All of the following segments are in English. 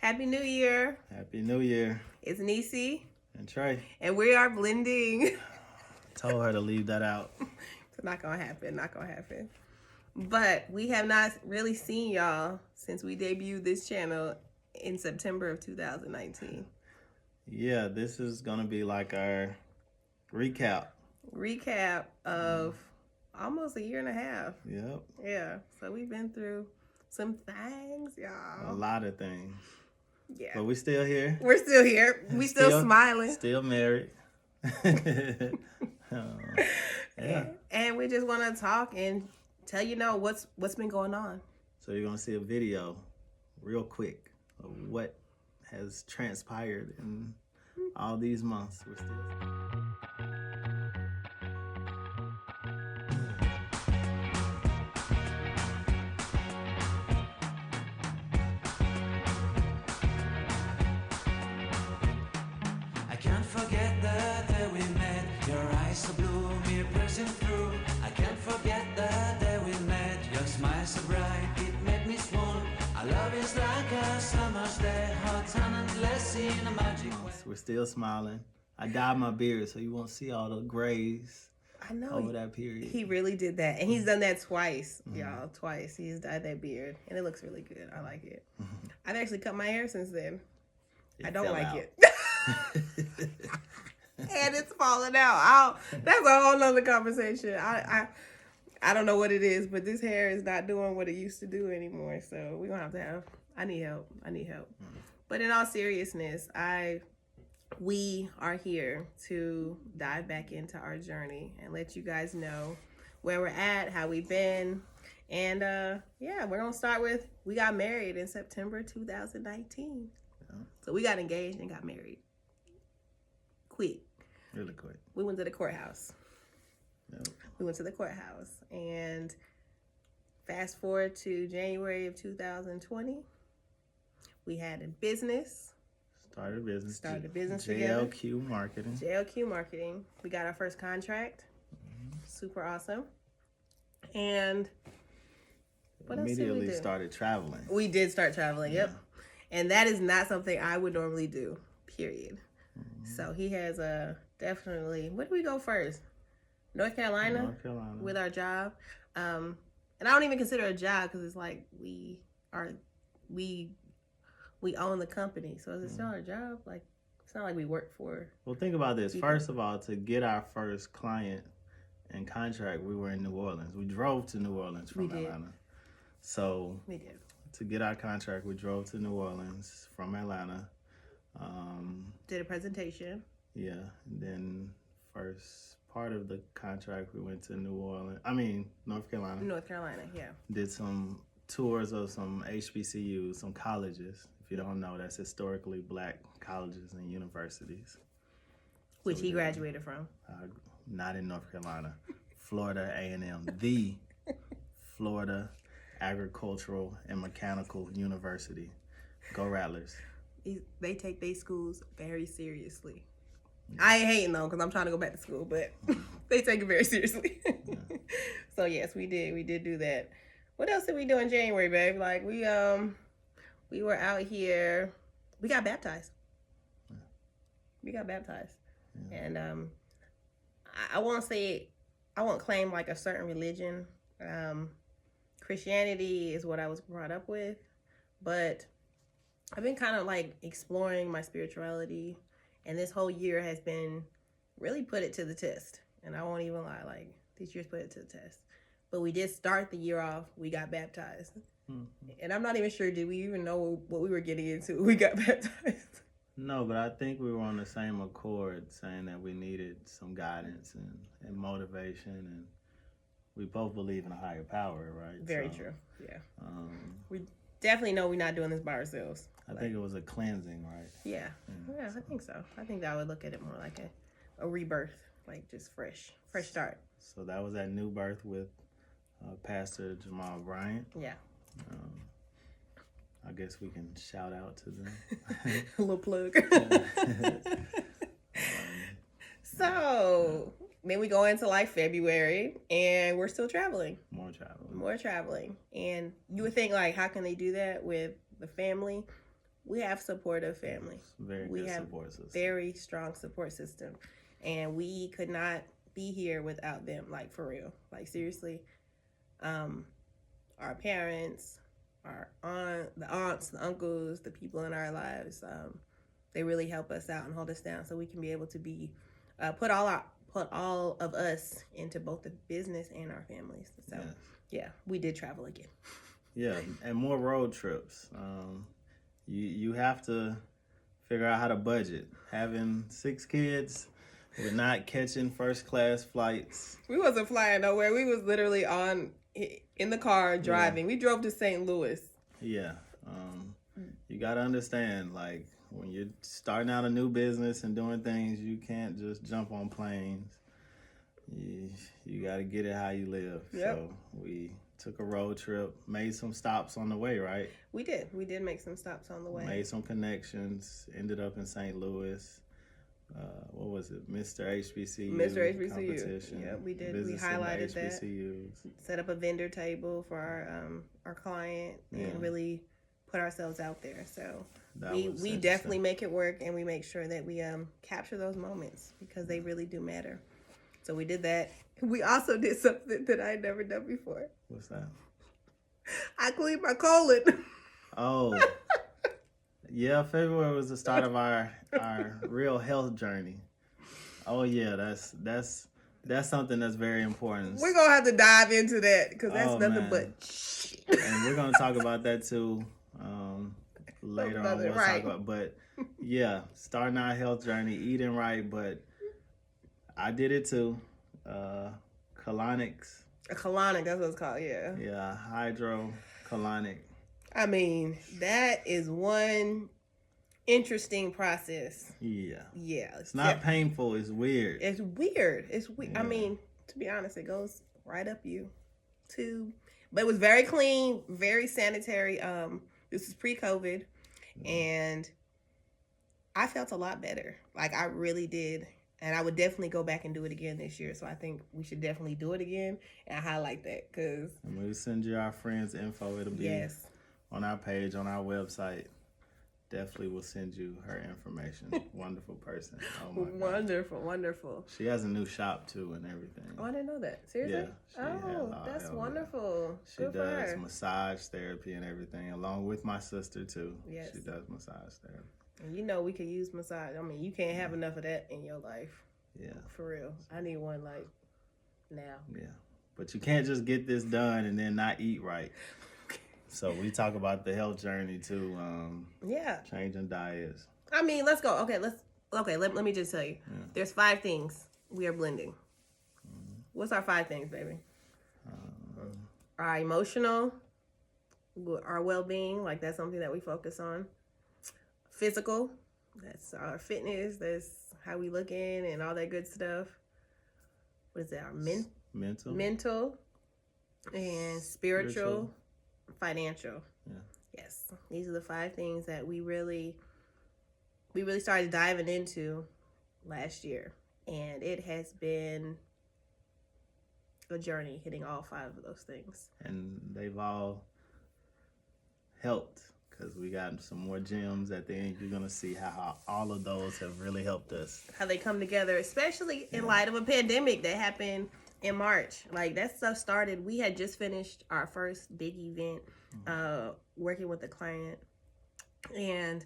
Happy New Year. Happy New Year. It's Nici. And Trey. And we are blending. Told her to leave that out. It's not going to happen. But we have not really seen y'all since we debuted this channel in September of 2019. Yeah, this is going to be like our recap. Recap of almost a year and a half. Yep. Yeah. So we've been through some things, y'all. A lot of things. Yeah. But we're still here. We're still here. We still smiling. Still married. Yeah. And we just want to talk and tell you what's been going on. So you're going to see a video real quick of what has transpired in all these months. We're still... We're still smiling. I dyed my beard so you won't see all the grays. I know. Over that period. He really did that. And he's done that twice, y'all. Twice. He's dyed that beard. And it looks really good. I like it. I've actually cut my hair since then. I don't like it. And it's falling out. That's a whole nother conversation. I don't know what it is, but this hair is not doing what it used to do anymore. So we're going to have I need help. But in all seriousness, we are here to dive back into our journey and let you guys know where we're at, how we've been. And we're going to start with, we got married in September 2019. Yeah. So we got engaged and got married. Quick. Really quick. We went to the courthouse. Yep. We went to the courthouse. And fast forward to January of 2020. We had a business. Started a business together. JLQ Marketing. We got our first contract. Super awesome. And what else did we do? Immediately started traveling. We did start traveling, yep. And that is not something I would normally do, period. So he has definitely, where did we go first? North Carolina. With our job. And I don't even consider it a job because it's like we own the company, so it's not our job. Like, it's not like we work for. Well, think about this. People. First of all, to get our first client and contract, we were in New Orleans. We drove to New Orleans from Atlanta. So we did. To get our contract, we drove to New Orleans from Atlanta. Did a presentation. Yeah, and then first part of the contract, we went to North Carolina. North Carolina, yeah. Did some tours of some HBCUs, some colleges. If you don't know, that's historically black colleges and universities. Which he graduated from? Not in North Carolina. Florida A&M, the Florida Agricultural and Mechanical University. Go Rattlers. They take their schools very seriously. Yeah. I ain't hating though, because I'm trying to go back to school, but they take it very seriously. Yeah. So yes, we did do that. What else did we do in January, babe? Like we were out here. We got baptized. Yeah. Yeah. And I won't claim like a certain religion. Christianity is what I was brought up with, but I've been kind of like exploring my spirituality, and this whole year has been really put it to the test. And I won't even lie, like this year's put it to the test. But we did start the year off. We got baptized. Mm-hmm. And I'm not even sure, did we even know what we were getting into when we got baptized? No, but I think we were on the same accord, saying that we needed some guidance and motivation. And we both believe in a higher power, right? Very true, yeah. We definitely know we're not doing this by ourselves. I think it was a cleansing, right? Yeah, I think so. I think that I would look at it more like a rebirth, like just fresh start. So that was that new birth with Pastor Jamal Bryant. Yeah. I guess we can shout out to them. A little plug. So then we go into like February and we're still traveling. More traveling. And you would think like, how can they do that with the family? we have supportive family. Very We good have support system. very strong support system, and we could not be here without them. Like, for real, like, seriously. Our parents, the aunts, the uncles, the people in our lives, they really help us out and hold us down, so we can be able to be put all of us into both the business and our families. So yeah, we did travel again. Yeah, and more road trips. You have to figure out how to budget. Having 6 kids, we're not catching first class flights. We wasn't flying nowhere. We was literally in the car driving. We drove to St. Louis. Yeah. You got to understand, like, when you're starting out a new business and doing things, you can't just jump on planes. You got to get it how you live. Yep. So we took a road trip, made some stops on the way, right? We did make some stops on the way. Made some connections, ended up in St. Louis. What was it? Mr. HBCU competition. Yeah, we did. Business We highlighted that. HBCUs. Set up a vendor table for our client and really put ourselves out there. So we definitely make it work, and we make sure that we capture those moments because they really do matter. So we did that. We also did something that I had never done before. What's that? I cleaned my colon. Oh. Yeah, February was the start of our real health journey. Oh yeah, that's something that's very important. We're gonna have to dive into that because that's nothing but shit. And we're gonna talk about that too later on. We'll talk about, but yeah, starting our health journey, eating right. But I did it too. Colonics. A colonic, that's what it's called. Yeah. Yeah, hydrocolonic. I mean, that is one interesting process. Yeah. Yeah. It's not painful. It's weird. It's weird. It's weird. Yeah. I mean, to be honest, it goes right up you too. But it was very clean, very sanitary. This is pre-COVID, and I felt a lot better. Like, I really did. And I would definitely go back and do it again this year. So I think we should definitely do it again. And I highlight that because... And we'll send you our friend's info. It'll be on our page, on our website. Definitely will send you her information. Wonderful person. Oh my Wonderful, wonderful. She has a new shop too and everything. Oh, I didn't know that. Seriously? Yeah. That's wonderful. She does massage therapy and everything, along with my sister too. Yes. She does massage therapy. And you know we could use massage. I mean, you can't have enough of that in your life. Yeah. For real. I need one like now. Yeah. But you can't just get this done and then not eat right. So we talk about the health journey too. Changing diets. I mean, let's go. Okay, let me just tell you. Yeah. There's 5 things we are blending. Mm-hmm. What's our 5 things, baby? Our emotional, our well-being, like that's something that we focus on. Physical, that's our fitness, that's how we looking and all that good stuff. What is that? Our mental, and spiritual. Financial. Yeah. Yes. These are the 5 things that we really started diving into last year. And it has been a journey hitting all 5 of those things. And they've all helped because we got some more gems at the end. You're going to see how all of those have really helped us. How they come together, especially in light of a pandemic that happened in March. Like, that stuff started. We had just finished our first big event, working with a client. And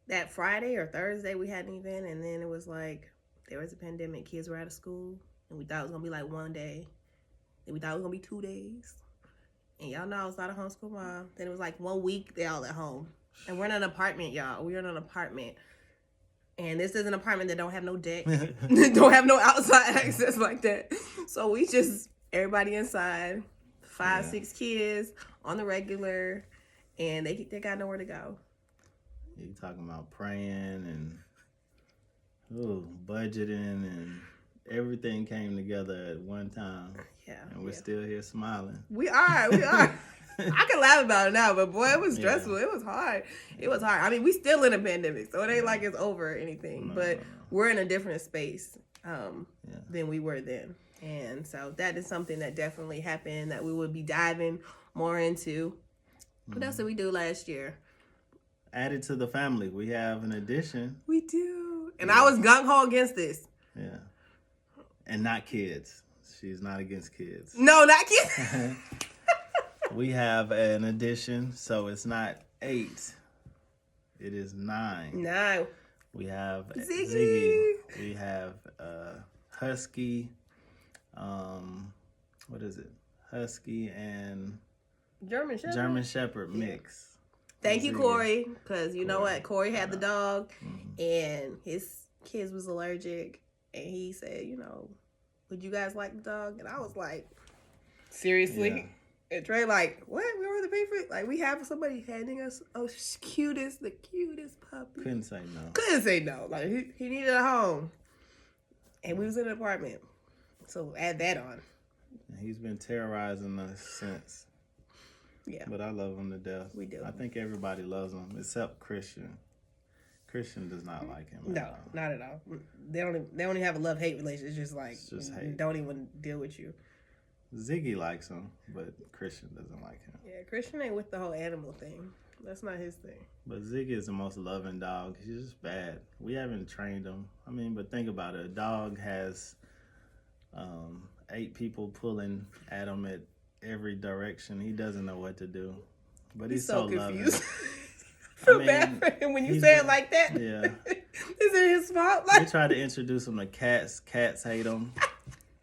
that Friday or Thursday, we had an event. And then it was like, there was a pandemic. Kids were out of school. And we thought it was going to be like 1 day. Then we thought it was going to be 2 days. And y'all know I was not a homeschool mom. Then it was like 1 week, they all at home. And we're in an apartment, y'all. We're in an apartment. And this is an apartment that don't have no deck. Don't have no outside access like that. So we just, everybody inside. 5, 6 kids on the regular. And they got nowhere to go. You talking about praying and budgeting and everything came together at one time. Yeah. And we're still here smiling. We are. I can laugh about it now, but boy, it was stressful. It was hard. I mean, we still in a pandemic, so it ain't like it's over or anything. But we're in a different space than we were then. And so that is something that definitely happened that we would be diving more into. What else did we do last year? added to the family. We have an addition. We do. And I was gung-ho against this. Yeah. And not kids. She's not against kids. No, not kids. We have an addition, so it's not 8. It is 9. 9. We have Ziggy. Ziggy. We have Husky. What is it? Husky and German Shepherd mix. Thank you, Ziggy. Corey, because you know what? Corey had the dog, and his kids was allergic, and he said, you know, would you guys like the dog? And I was like, seriously? Yeah. And Trey like, what? We were the pay for it? Like, we have somebody handing us the cutest puppy. Couldn't say no. Couldn't say no. Like, he needed a home. And we was in an apartment. So add that on. He's been terrorizing us since. Yeah. But I love him to death. We do. I think everybody loves him except Christian. Christian does not like him. No, not at all. They don't even have a love-hate relationship. It's just like, hate. Don't even deal with you. Ziggy likes him, but Christian doesn't like him. Yeah, Christian ain't with the whole animal thing. That's not his thing. But Ziggy is the most loving dog. He's just bad. We haven't trained him. I mean, but think about it. A dog has 8 people pulling at him at every direction. He doesn't know what to do. But he's so confused. I feel bad for him when you say it like that. Yeah. Is it his fault? We try to introduce him to cats. Cats hate him.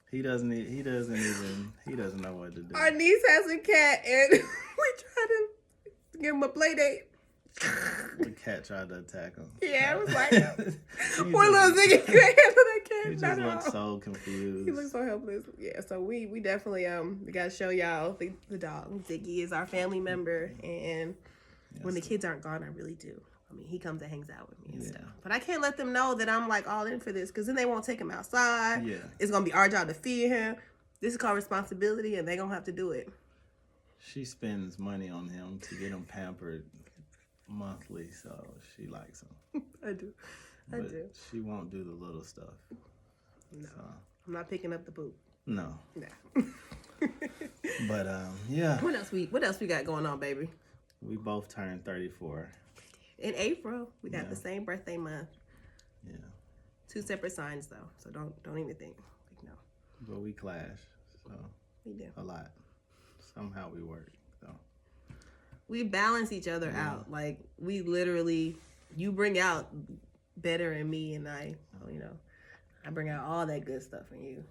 He doesn't know what to do. Our niece has a cat, and we tried to give him a play date. The cat tried to attack him. Yeah, it was like, poor little Ziggy couldn't handle that cat. He just looked so confused. He looked so helpless. Yeah, so we definitely we gotta show y'all the dog. Ziggy is our family member, and when the kids aren't gone, I really do. I mean, he comes and hangs out with me and stuff. But I can't let them know that I'm like all in for this, because then they won't take him outside. Yeah. It's going to be our job to feed him. This is called responsibility, and they're going to have to do it. She spends money on him to get him pampered monthly, so she likes him. I do. But she won't do the little stuff. No. So. I'm not picking up the poop. No. Nah. But, yeah. What else we got going on, baby? We both turned 34. In April, we got the same birthday month. Yeah. 2 separate signs though, so don't even think. Like, no. But we clash, so we do a lot. Somehow we work. So we balance each other out. Like we literally, you bring out better in me, and I bring out all that good stuff in you.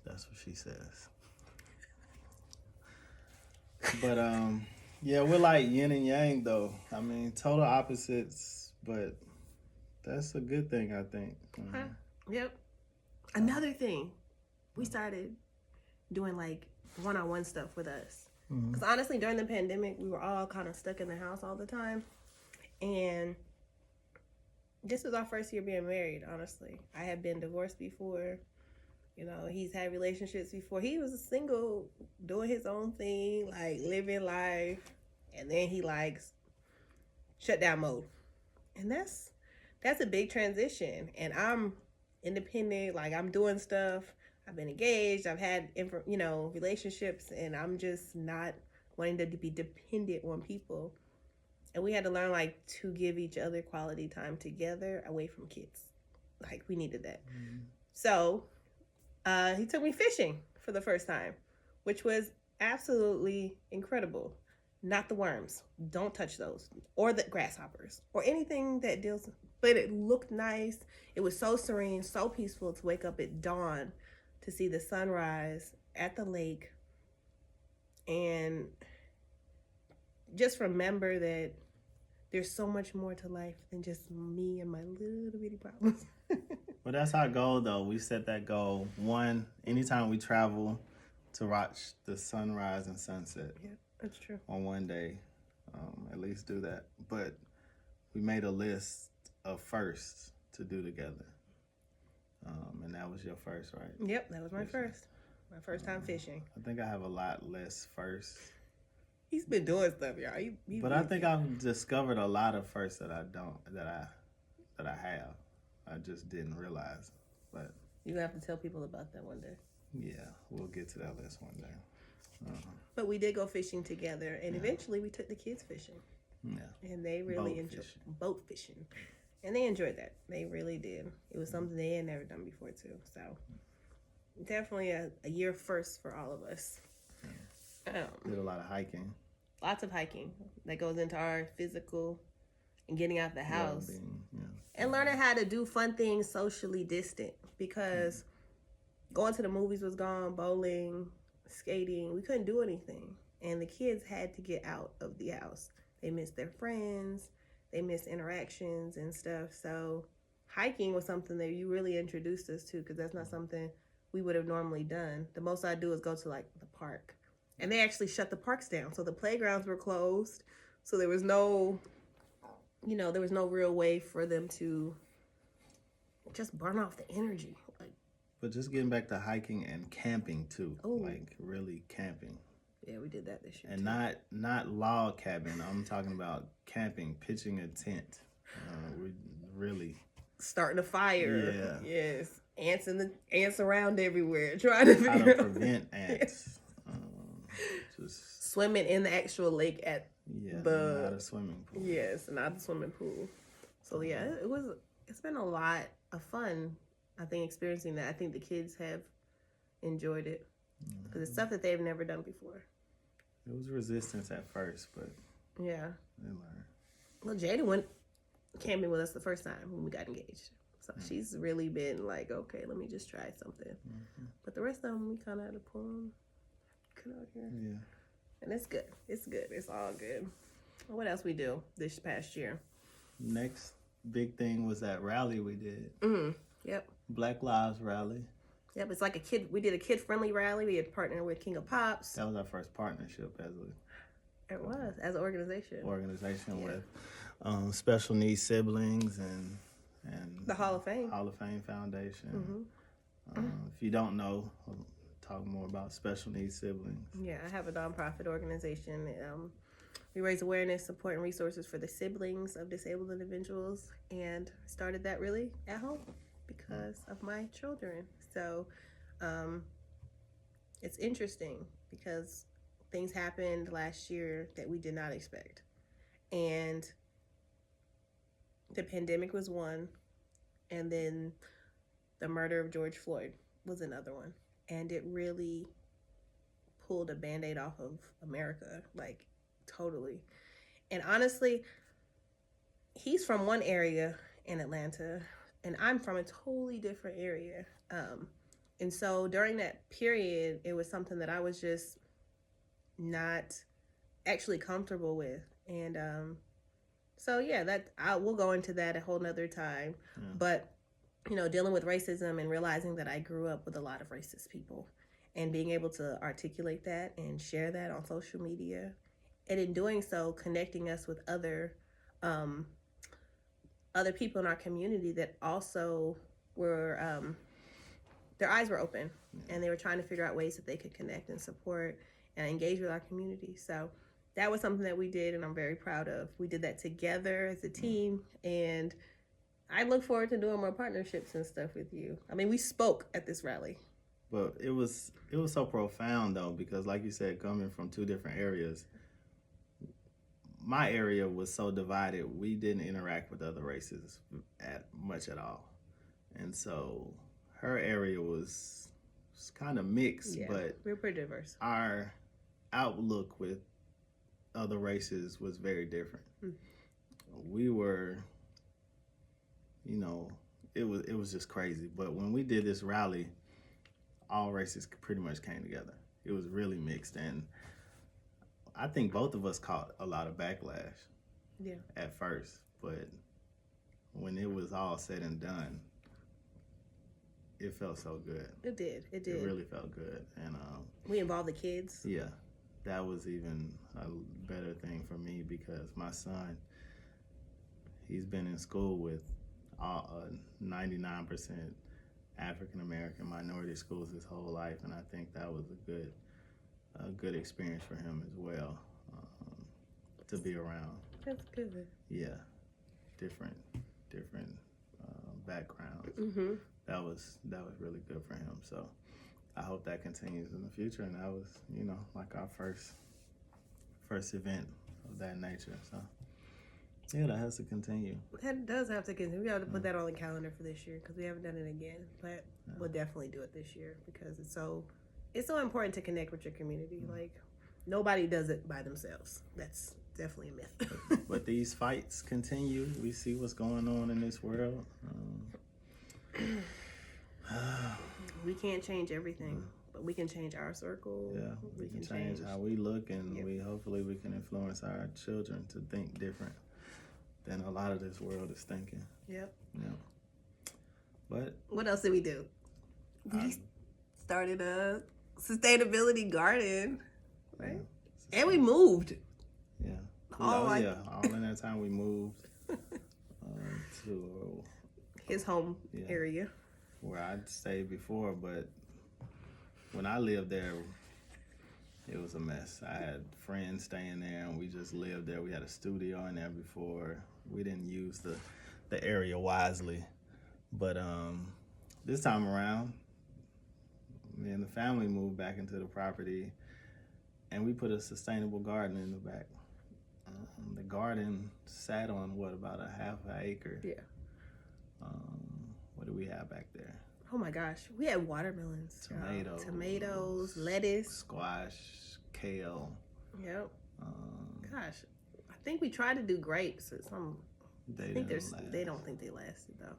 That's what she says. But yeah, we're like yin and yang, though. I mean, total opposites, but that's a good thing, I think. Yep. Another thing, we started doing like one-on-one stuff with us. Because honestly, during the pandemic, we were all kind of stuck in the house all the time. And this was our first year being married, honestly. I had been divorced before. You know, he's had relationships before. He was single, doing his own thing, like living life. And then he likes shutdown mode. And that's a big transition. And I'm independent, like I'm doing stuff. I've been engaged. I've had, relationships, and I'm just not wanting to be dependent on people. And we had to learn to give each other quality time together away from kids. Like we needed that. So he took me fishing for the first time, which was absolutely incredible. Not the worms. Don't touch those. Or the grasshoppers. Or anything that deals. But it looked nice. It was so serene, so peaceful to wake up at dawn to see the sunrise at the lake. And just remember that there's so much more to life than just me and my little bitty problems. Well, that's our goal, though. We set that goal. One, anytime we travel, to watch the sunrise and sunset. Yeah, that's true. On one day, at least do that. But we made a list of firsts to do together. And that was your first, right? Yep, that was my first. My first time fishing. I think I have a lot less firsts. He's been doing stuff, y'all. But I think I've discovered a lot of firsts that I have. I just didn't realize. But you have to tell people about that one day. Yeah, we'll get to that list one day. But we did go fishing together, and eventually we took the kids fishing. Yeah. And they really enjoyed boat fishing. And they enjoyed that. They really did. It was something they had never done before, too. So, definitely a year first for all of us. Did a lot of hiking. Lots of hiking. That goes into our physical and getting out the house. And learning how to do fun things socially distant. Because going to the movies was gone, bowling, skating. We couldn't do anything. And the kids had to get out of the house. They missed their friends. They missed interactions and stuff. So hiking was something that you really introduced us to, because that's not something we would have normally done. The most I do is go to like the park. And they actually shut the parks down. So the playgrounds were closed. So there was no, there was no real way for them to just burn off the energy. But just getting back to hiking and camping too. Ooh. Like really camping. Yeah, we did that this year. And too. not log cabin. I'm talking about camping, pitching a tent. We really starting a fire. Yeah. Yes. Ants around everywhere. Trying to how figure to prevent ants. Just swimming in the actual lake at not a swimming pool. Yes, not the swimming pool. So yeah, it's been a lot of fun. I think experiencing that. I think the kids have enjoyed it because it's stuff that they've never done before. It was resistance at first, but yeah, they learned. Well, Jada went camping with us the first time when we got engaged, so she's really been like, okay, let me just try something. But the rest of them, we kind of had to pull them out here. Yeah, and it's good. It's good. It's all good. What else we do this past year? Next big thing was that rally we did. Yep. Black Lives Rally. Yep, it's like we did a kid-friendly rally. We had partnered with King of Pops. That was our first partnership as an organization. With special needs siblings and the Hall of Fame. Hall of Fame Foundation. If you don't know, we'll talk more about special needs siblings. Yeah, I have a nonprofit organization. We raise awareness, support, and resources for the siblings of disabled individuals, and started that really at home because of my children. So it's interesting because things happened last year that we did not expect. And the pandemic was one, and then the murder of George Floyd was another one. And it really pulled a Band-Aid off of America, like totally. And honestly, he's from one area in Atlanta, and I'm from a totally different area. And so during that period, it was something that I was just not actually comfortable with. And so yeah, we'll go into that a whole nother time. But dealing with racism and realizing that I grew up with a lot of racist people, and being able to articulate that and share that on social media, and in doing so, connecting us with other people in our community that also were their eyes were open, and they were trying to figure out ways that they could connect and support and engage with our community. So that was something that we did, and I'm very proud of. We did that together as a team, and I look forward to doing more partnerships and stuff with you. I mean, we spoke at this rally. But it was so profound though, because like you said, coming from two different areas, my area was so divided. We didn't interact with other races much at all, and so her area was kind of mixed. Yeah, but we're pretty diverse. Our outlook with other races was very different. We were, it was just crazy. But when we did this rally, all races pretty much came together. It was really mixed, and I think both of us caught a lot of backlash at first, but when it was all said and done, it felt so good. It did. It really felt good. And we involved the kids. Yeah, that was even a better thing for me, because my son, he's been in school with 99% African American minority schools his whole life, and I think that was a good experience for him as well, to be around. That's good. Yeah, different backgrounds. That was really good for him. So I hope that continues in the future. And that was, like our first event of that nature. So Yeah, that has to continue. That does have to continue. We have to put that on the calendar for this year because we haven't done it again. But we'll definitely do it this year because it's so important to connect with your community. Like nobody does it by themselves. That's definitely a myth. But these fights continue. We see what's going on in this world. We can't change everything, but we can change our circle. Yeah, we can change how we look, and hopefully we can influence our children to think different than a lot of this world is thinking. Yep. Yeah. But what else did we do? We started a sustainability garden, right? Yeah, and we moved. Yeah. All in that time we moved to his home area where I'd stayed before, but when I lived there, it was a mess. I had friends staying there, and we just lived there. We had a studio in there before. We didn't use the area wisely, but this time around, me and the family moved back into the property, and we put a sustainable garden in the back. The garden sat on about a half an acre. Yeah. What do we have back there? Oh my gosh, we had watermelons, tomatoes, lettuce, squash, kale. Yep. Gosh, I think we tried to do grapes. They don't think they lasted though.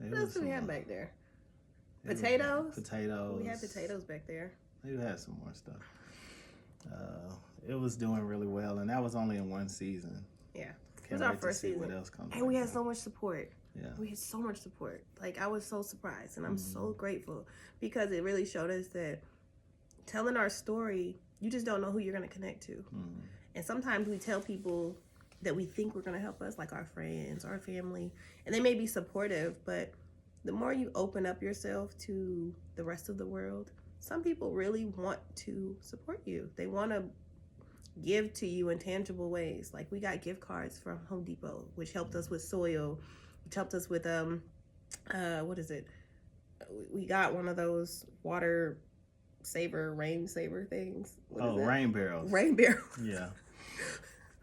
What else do we have back there? Potatoes. Potatoes. We had potatoes back there. They had some more stuff. It was doing really well, and that was only in one season. Yeah, it was our first season. What else comes? And we had so much support. Yeah. We had so much support. Like, I was so surprised, and I'm so grateful because it really showed us that telling our story, you just don't know who you're going to connect to. And sometimes we tell people that we think we're going to help us, like our friends, our family, and they may be supportive, but the more you open up yourself to the rest of the world, some people really want to support you. They want to give to you in tangible ways. Like, we got gift cards from Home Depot, which helped us with soil, which helped us with what is it? We got one of those water saver, rain saver things. Rain barrels. Rain barrels. Yeah.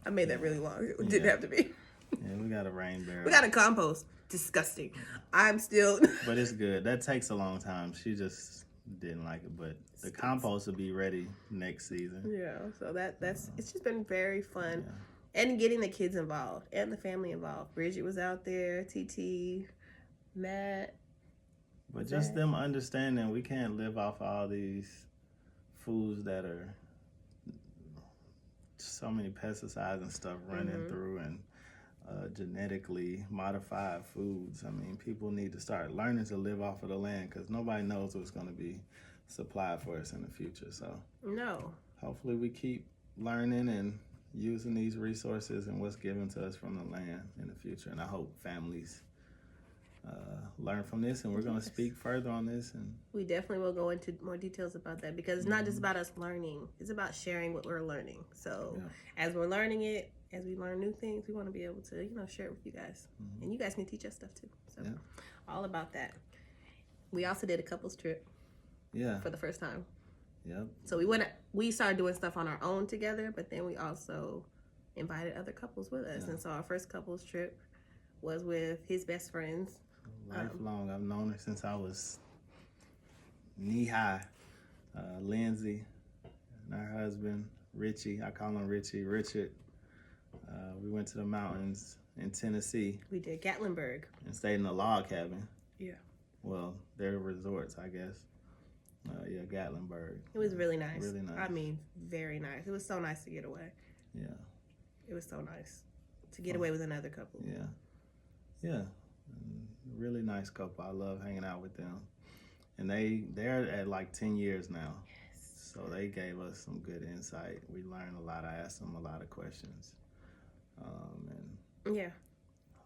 I made that really long. It didn't have to be. Yeah, we got a rain barrel. We got a compost. Disgusting. I'm still. But it's good. That takes a long time. She just didn't like it, but the compost will be ready next season. Yeah. So that's it's just been very fun. Yeah. And getting the kids involved and the family involved. Bridget was out there, TT, Matt. But just them understanding we can't live off all these foods that are so many pesticides and stuff running through, and genetically modified foods. I mean, people need to start learning to live off of the land because nobody knows what's going to be supplied for us in the future. So hopefully we keep learning and using these resources and what's given to us from the land in the future. And I hope families learn from this, and we're going to speak further on this. And we definitely will go into more details about that because it's not just about us learning. It's about sharing what we're learning. So as we're learning it, as we learn new things, we want to be able to, share it with you guys. And you guys can teach us stuff too. So all about that. We also did a couples trip. Yeah. For the first time. Yep. So we started doing stuff on our own together, but then we also invited other couples with us. And so our first couples trip was with his best friends. Lifelong. I've known her since I was knee-high. Lindsay and her husband, Richie. I call him Richard. We went to the mountains in Tennessee. We did Gatlinburg. And stayed in a log cabin. Yeah. Well, they're resorts, I guess. Gatlinburg. It was really nice. Really nice. I mean, very nice. It was so nice to get away. Yeah. It was so nice to get away with another couple. Yeah. Yeah. Really nice couple. I love hanging out with them. And they're at like 10 years now. Yes. So they gave us some good insight. We learned a lot. I asked them a lot of questions. And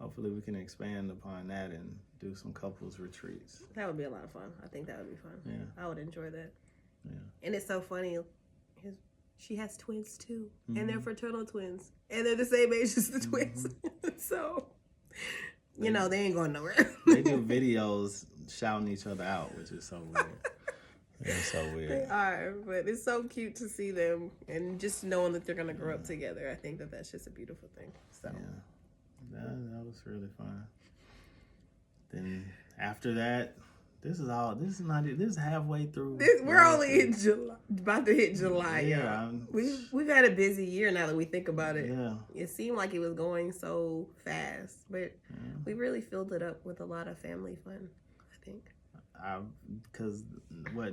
hopefully we can expand upon that and do some couples retreats. That would be a lot of fun. I think that would be fun. Yeah. I would enjoy that. Yeah. And it's so funny. She has twins too. And they're fraternal twins. And they're the same age as the twins. So, they ain't going nowhere. They do videos shouting each other out, which is so weird. It's so weird. They are, but it's so cute to see them and just knowing that they're going to grow up together. I think that that's just a beautiful thing. So That was really fun. Then after that, this is halfway through. We're only in July, about to hit July, yeah. y'all. We've had a busy year now that we think about it. Yeah. It seemed like it was going so fast, but we really filled it up with a lot of family fun, I think. Because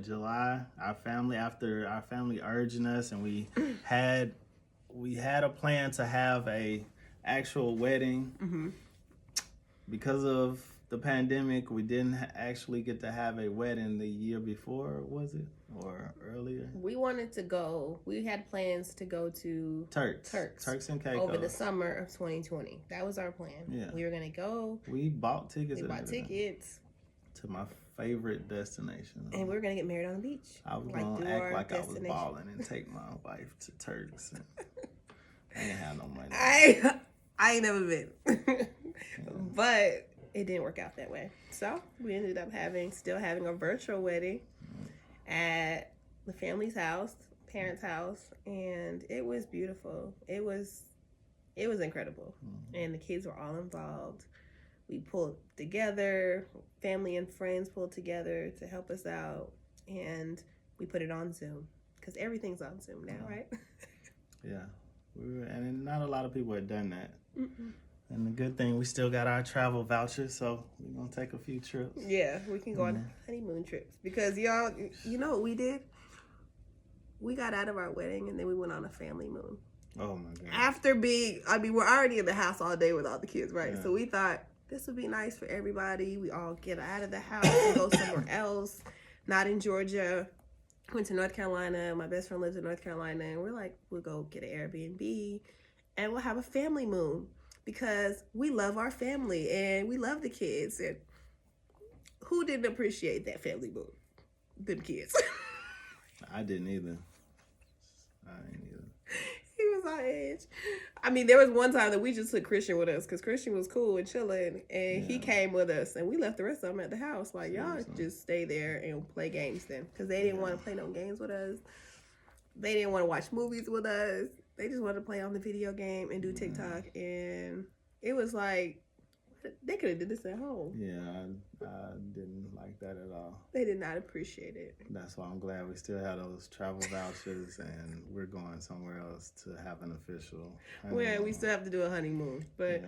July, our family urging us, and we had a plan to have a actual wedding. Mm-hmm. Because of the pandemic, we didn't actually get to have a wedding the year before, was it? Or earlier? We wanted to go. We had plans to go to Turks and Caicos over the summer of 2020. That was our plan. Yeah. We were going to go. We bought tickets. To my favorite destination. And we were going to get married on the beach. I was going to act like I was balling and take my wife to Turks. And I ain't have no money. I ain't never been. But it didn't work out that way. So we ended up still having a virtual wedding at the family's house, parents' house, and it was beautiful. It was incredible. And the kids were all involved. We pulled together, family and friends pulled together to help us out, and we put it on Zoom because everything's on Zoom now, right? Yeah. And not a lot of people had done that. Mm-mm. And the good thing, we still got our travel vouchers, so we're going to take a few trips. Yeah, we can go on honeymoon trips. Because, y'all, you know what we did? We got out of our wedding, and then we went on a family moon. Oh, my God. After we're already in the house all day with all the kids, right? Yeah. So we thought, this would be nice for everybody. We all get out of the house and go somewhere else, not in Georgia. Went to North Carolina. My best friend lives in North Carolina, and we're like, we'll go get an Airbnb, and we'll have a family moon. Because we love our family and we love the kids. And who didn't appreciate that family moon? Them kids. I didn't either. I ain't either. He was on edge. I mean, there was one time that we just took Christian with us because Christian was cool and chilling. And he came with us. And we left the rest of them at the house. Like, y'all just stay there and play games then. Because they didn't want to play no games with us. They didn't want to watch movies with us. They just wanted to play on the video game and do TikTok, and it was like, they could have did this at home. Yeah, I didn't like that at all. They did not appreciate it. That's why I'm glad we still have those travel vouchers, and we're going somewhere else to have an official honeymoon. Well, we still have to do a honeymoon, but,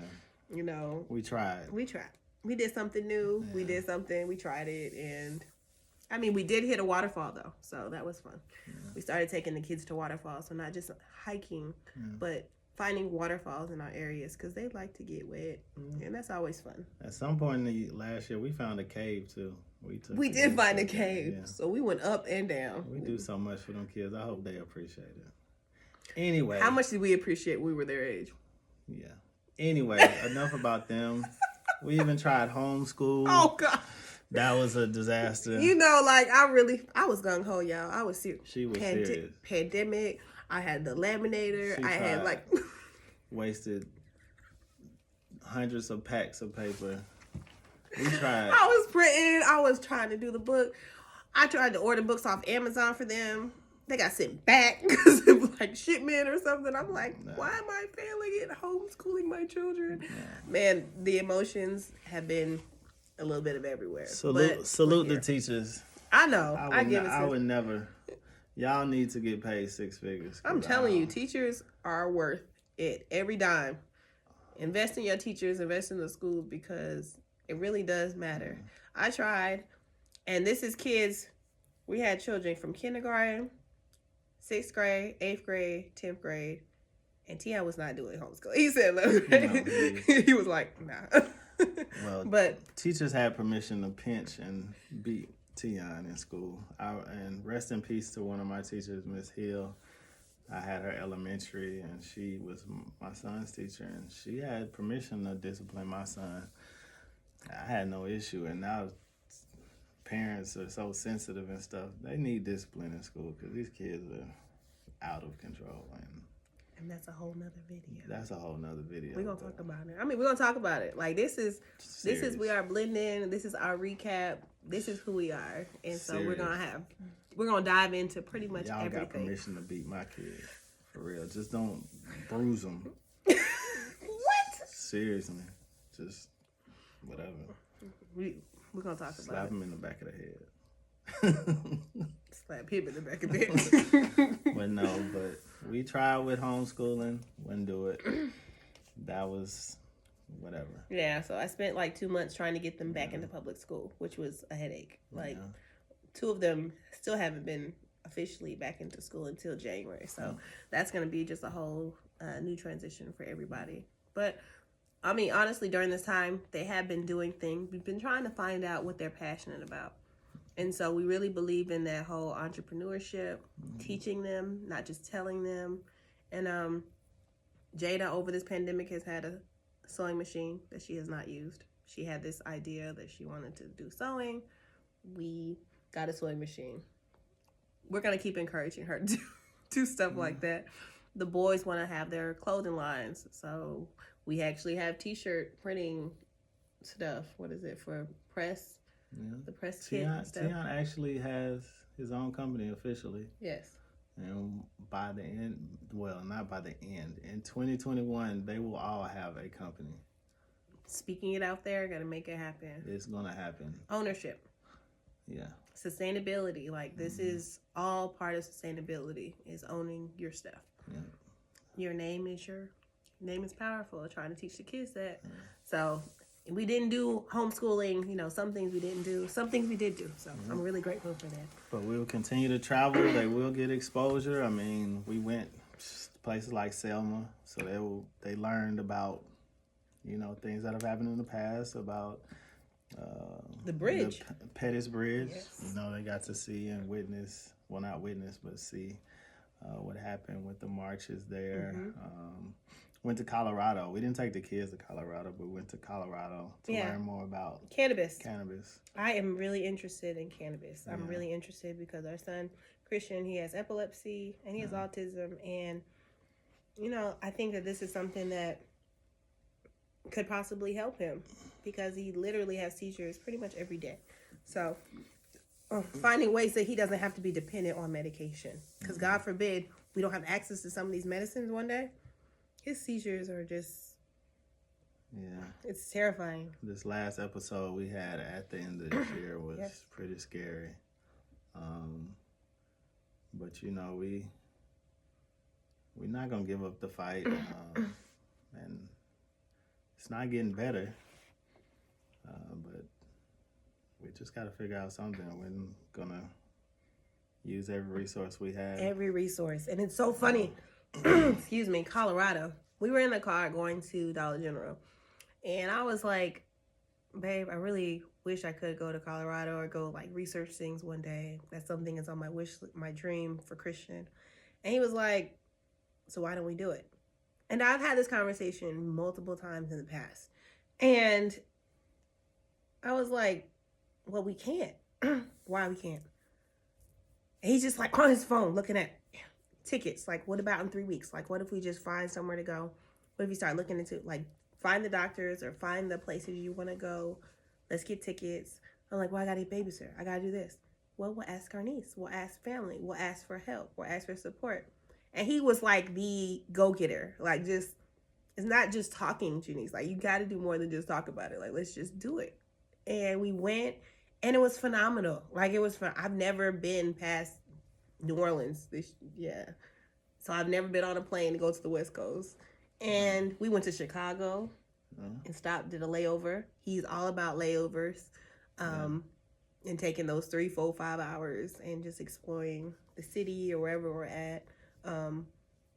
you know. We tried. We did something new. Yeah. We tried it, and... I mean, we did hit a waterfall, though, so that was fun. Yeah. We started taking the kids to waterfalls, so not just hiking, but finding waterfalls in our areas, because they like to get wet, and that's always fun. At some point in the last year, we found a cave, too. We did find a cave, so we went up and down. We do so much for them kids. I hope they appreciate it. Anyway. How much did we appreciate we were their age? Yeah. Anyway, enough about them. We even tried homeschool. Oh, God. That was a disaster. You know, like, I was gung-ho, y'all. I was serious. She was serious. Pandemic. I had the laminator. I had, like... wasted hundreds of packs of paper. We tried. I was printing. I was trying to do the book. I tried to order books off Amazon for them. They got sent back because it was like shipment or something. I'm like, why am I failing at homeschooling my children? Man, the emotions have been... a little bit of everywhere. Salute the teachers. I know. I would never. Y'all need to get paid 6 figures. I'm telling you, teachers are worth it every dime. Invest in your teachers, invest in the schools, because it really does matter. I tried, and this is kids. We had children from kindergarten, 6th grade, 8th grade, 10th grade, and T.I. was not doing homeschool. He said, look, he was like, nah. Well, but teachers had permission to pinch and beat Tion in school. And rest in peace to one of my teachers, Miss Hill. I had her elementary, and she was my son's teacher, and she had permission to discipline my son. I had no issue, and now parents are so sensitive and stuff. They need discipline in school because these kids are out of control. And that's a whole nother video. We're going to talk about it. I mean, we're going to talk about it. Like, this is we are blending. This is our recap. This is who we are. And so we're going to dive into pretty much everything. Y'all got permission to beat my kids. For real. Just don't bruise them. What? seriously, just whatever. We're gonna talk about Slap it. him in the back of the head. Slap him in the back of the head. But no, but we tried with homeschooling, wouldn't do it. That was whatever. Yeah, so I spent like 2 months trying to get them back into public school, which was a headache. Like, 2 of them still haven't been officially back into school until January. So that's going to be just a whole new transition for everybody. But, I mean, honestly, during this time, they have been doing things. We've been trying to find out what they're passionate about. And so we really believe in that whole entrepreneurship, teaching them, not just telling them. And Jada, over this pandemic, has had a sewing machine that she has not used. She had this idea that she wanted to do sewing. We got a sewing machine. We're going to keep encouraging her to do stuff like that. The boys want to have their clothing lines. So we actually have t-shirt printing stuff. What is it for press? Yeah. The press kit and stuff. Tion actually has his own company officially. Yes. And by the end, well, not by the end, in 2021, they will all have a company. Speaking it out there, got to make it happen. It's going to happen. Ownership. Yeah. Sustainability. Like, this is all part of sustainability, is owning your stuff. Yeah. Your name is powerful. Trying to teach the kids that. So we didn't do homeschooling. You know, some things we didn't do. Some things we did do. So I'm really grateful for that. But we'll continue to travel. They will get exposure. I mean, we went to places like Selma, so they learned about, you know, things that have happened in the past, about the bridge, the Pettis Bridge. Yes. You know, they got to see and witness, well, not witness, but see what happened with the marches there. Went to Colorado. We didn't take the kids to Colorado, but we went to Colorado to learn more about cannabis. I am really interested in cannabis. I'm really interested because our son, Christian, he has epilepsy and he has autism. And, you know, I think that this is something that could possibly help him because he literally has seizures pretty much every day. So finding ways that he doesn't have to be dependent on medication. Because God forbid we don't have access to some of these medicines one day. His seizures are just, it's terrifying. This last episode we had at the end of this year was pretty scary. But, you know, we're not going to give up the fight. And it's not getting better. But we just got to figure out something. We're going to use every resource we have. Every resource. And it's so funny. Excuse me, Colorado. We were in the car going to Dollar General. And I was like, babe, I really wish I could go to Colorado or go like research things one day. That's something that's on my dream for Christian. And he was like, so why don't we do it? And I've had this conversation multiple times in the past. And I was like, well, we can't. Why we can't? And he's just like on his phone looking at tickets. Like, what about in 3 weeks? Like, what if we just find somewhere to go? What if you start looking into, like, find the doctors or find the places you want to go? Let's get tickets. I'm like, well, I got to get babysitter. I got to do this. Well, we'll ask our niece. We'll ask family. We'll ask for help. We'll ask for support. And he was like the go-getter. Like, just, it's not just talking, Janice. Like, you got to do more than just talk about it. Like, let's just do it. And we went, and it was phenomenal. Like, it was fun. I've never been past New Orleans. So I've never been on a plane to go to the West Coast. And we went to Chicago and stopped, did a layover. He's all about layovers and taking those 3, 4, 5 hours and just exploring the city or wherever we're at. And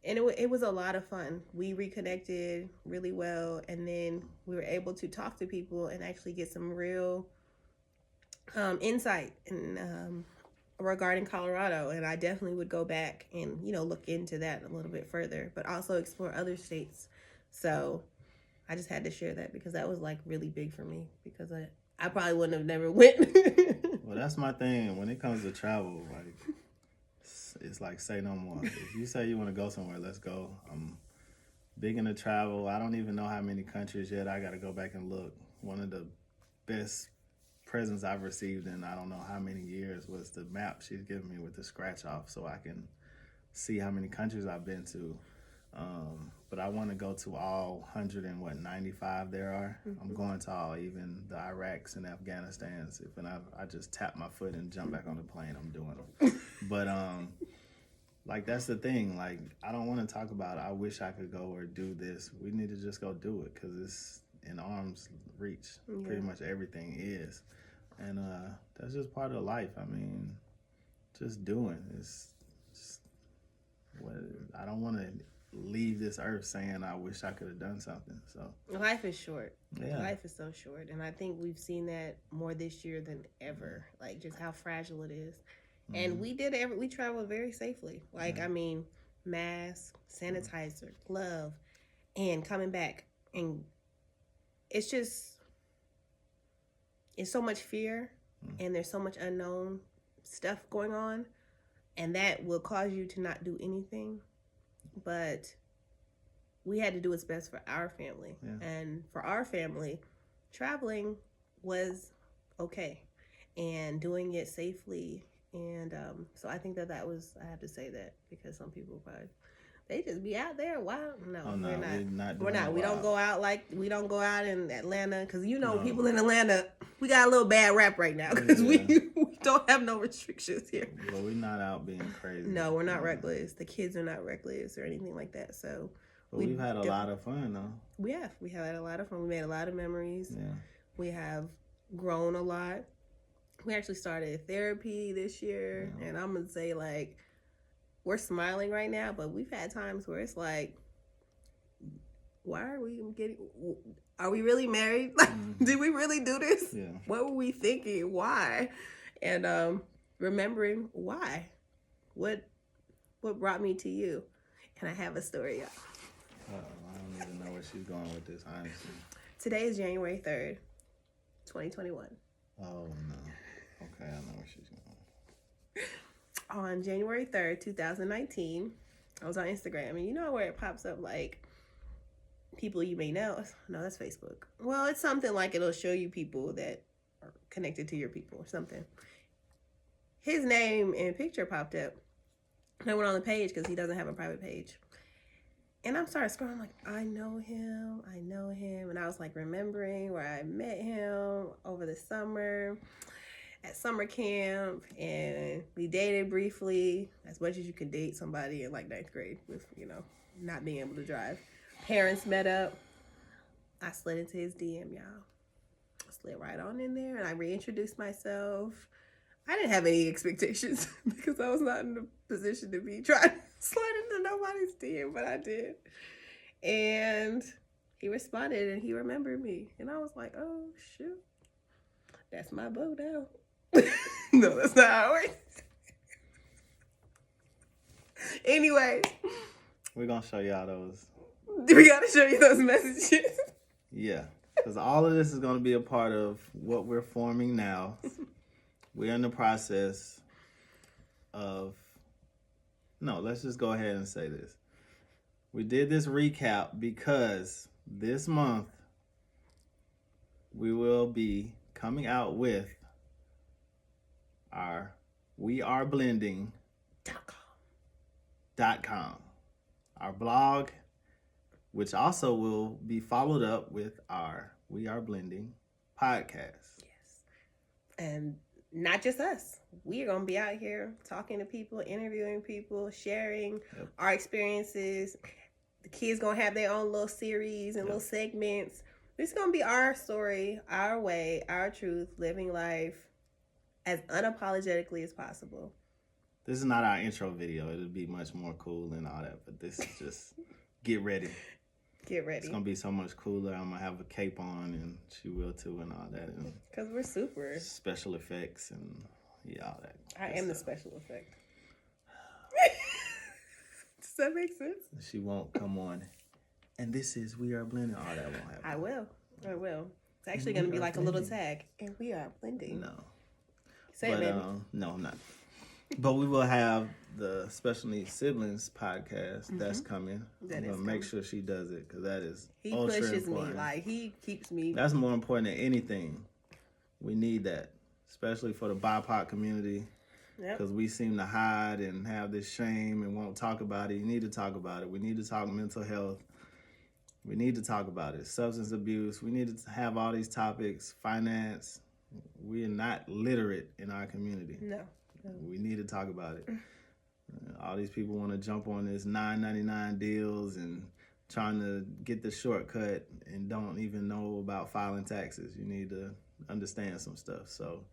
it was a lot of fun. We reconnected really well, and then we were able to talk to people and actually get some real insight and regarding Colorado. And I definitely would go back and, you know, look into that a little bit further, but also explore other states. So I just had to share that because that was like really big for me because I probably wouldn't have never went. Well, that's my thing. When it comes to travel, like, it's like say no more. If you say you want to go somewhere, let's go. I'm big into travel. I don't even know how many countries yet. I got to go back and look. One of the best presents I've received in I don't know how many years was the map she's given me with the scratch off so I can see how many countries I've been to. But I want to go to all 195 there are. I'm going to all, even the Iraqs and Afghanistans. If I just tap my foot and jump back on the plane, I'm doing them. But like that's the thing. Like I don't want to talk about I wish I could go or do this. We need to just go do it because it's in arm's reach. Yeah. Pretty much everything is, and that's just part of life. I mean, just doing it's. I don't want to leave this earth saying I wish I could have done something. So life is short. Yeah. Life is so short, and I think we've seen that more this year than ever. Like just how fragile it is. And we traveled very safely. Like I mean, mask, sanitizer, glove, and coming back, and it's so much fear, and there's so much unknown stuff going on. And that will cause you to not do anything. But we had to do what's best for our family. Yeah. And for our family, traveling was okay. And doing it safely. And so I think that was, I have to say that, because some people probably, they just be out there wild. No, we're not. We don't go out in Atlanta. Because people in Atlanta, we got a little bad rap right now. Because we don't have no restrictions here. Well, we're not out being crazy. No, we're not reckless. The kids are not reckless or anything like that. So we've had a lot of fun, though. We have had a lot of fun. We made a lot of memories. Yeah. We have grown a lot. We actually started therapy this year. Yeah. And I'm going to say, like, we're smiling right now, but we've had times where it's like, are we really married? Like, did we really do this? Yeah. What were we thinking? Why? And remembering why. What brought me to you? And I have a story, y'all. I don't even know where she's going with this, honestly. Today is January 3rd, 2021. Oh, no. Okay, I know where she's going. On January 3rd, 2019, I was on Instagram, and you know where it pops up, like, people you may know. No, that's Facebook. Well, it's something like it'll show you people that are connected to your people or something. His name and picture popped up. And I went on the page because he doesn't have a private page. And I started scrolling, like, I know him. And I was, like, remembering where I met him over the summer at summer camp. And we dated briefly, as much as you can date somebody in, like, 9th grade with, not being able to drive. Parents met up. I slid into his DM, y'all. I slid right on in there, and I reintroduced myself. I didn't have any expectations because I was not in the position to be trying to slide into nobody's DM, but I did. And he responded, and he remembered me. And I was like, oh, shoot. That's my boo now. No, that's not how it works. Anyways. We're going to show y'all those. We got to show you those messages. Yeah, because all of this is going to be a part of what we're forming now. We're in the process of... No, let's just go ahead and say this. We did this recap because this month we will be coming out with our weareblending.com. Our blog, which also will be followed up with our We Are Blending podcast. Yes. And not just us. We are going to be out here talking to people, interviewing people, sharing our experiences. The kids going to have their own little series and little segments. This is going to be our story, our way, our truth, living life as unapologetically as possible. This is not our intro video. It'll be much more cool and all that, but this is just get ready. Get ready. It's going to be so much cooler. I'm going to have a cape on, and she will too, and all that. Because we're super. Special effects and all that. I am the special effect. Does that make sense? She won't come on. And this is We Are Blending. All that won't happen. I will. It's actually going to be like a little tag. And we are blending. No. Say it, baby. No, I'm not. But we will have the Special Needs Siblings podcast that's coming. I'm going to make sure she does it because that is ultra important. He pushes me. Like, he keeps me. That's more important than anything. We need that, especially for the BIPOC community. because we seem to hide and have this shame and won't talk about it. You need to talk about it. We need to talk mental health. We need to talk about it. Substance abuse. We need to have all these topics. Finance. We are not literate in our community. No. We need to talk about it. All these people want to jump on this $9.99 deals and trying to get the shortcut and don't even know about filing taxes. You need to understand some stuff. So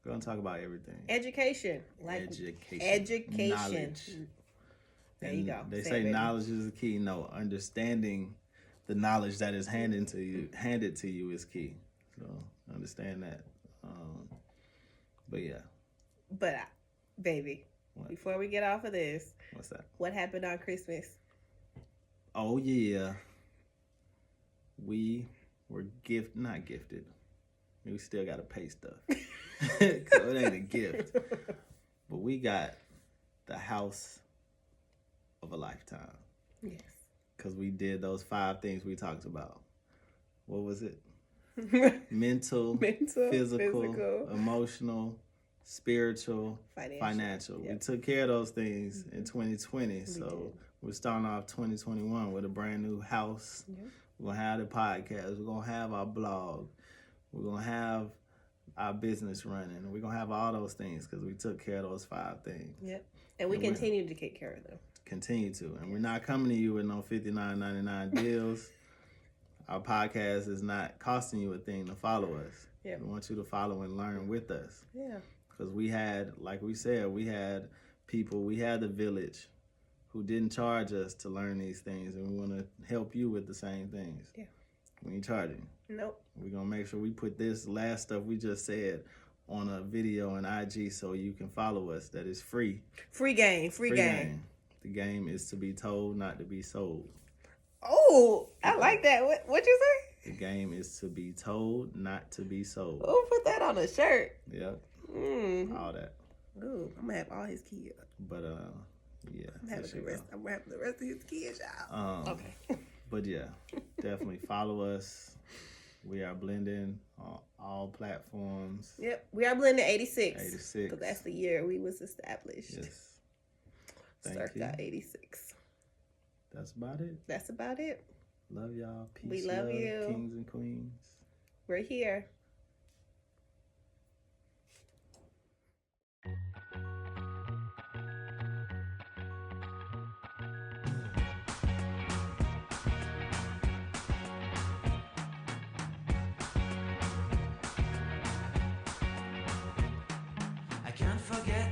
we're going to talk about everything. Education. Education. Knowledge. There you go. They say knowledge is the key. No, understanding the knowledge that is handed to you is key. So understand that. But yeah. But baby, what? Before we get off of this, what's that? What happened on Christmas? Oh yeah, we were not gifted. We still gotta pay stuff. So it ain't a gift, but we got the house of a lifetime. Yes. Because we did those 5 things we talked about. What was it? Mental, physical, emotional, spiritual, financial. Yep. We took care of those things in 2020. So we're starting off 2021 with a brand new house. Yep. We're going to have the podcast. We're going to have our blog. We're going to have our business running. We're going to have all those things because we took care of those 5 things. Yep. And we continue to take care of them. Continue to. And we're not coming to you with no $59.99 deals. Our podcast is not costing you a thing to follow us. Yeah. We want you to follow and learn with us. Yeah. Because we had, like we said, we had people, we had the village who didn't charge us to learn these things, and we want to help you with the same things. Yeah. We ain't charging. Nope. We're going to make sure we put this last stuff we just said on a video on IG so you can follow us. That is free. Free game. Free game. The game is to be told, not to be sold. Oh, I like that. What'd you say? The game is to be told, not to be sold. Oh, put that on a shirt. Yep. All that. Ooh, I'm gonna have all his kids. But yeah. I'm having the rest of his kids out. Okay. But yeah, definitely follow us. We are blending on all platforms. Yep, we are blending 86. 86. Because that's the year we was established. Yes. Thank Circa you. 86. That's about it. That's about it. Love y'all. Peace. We love you. Kings and queens. We're here.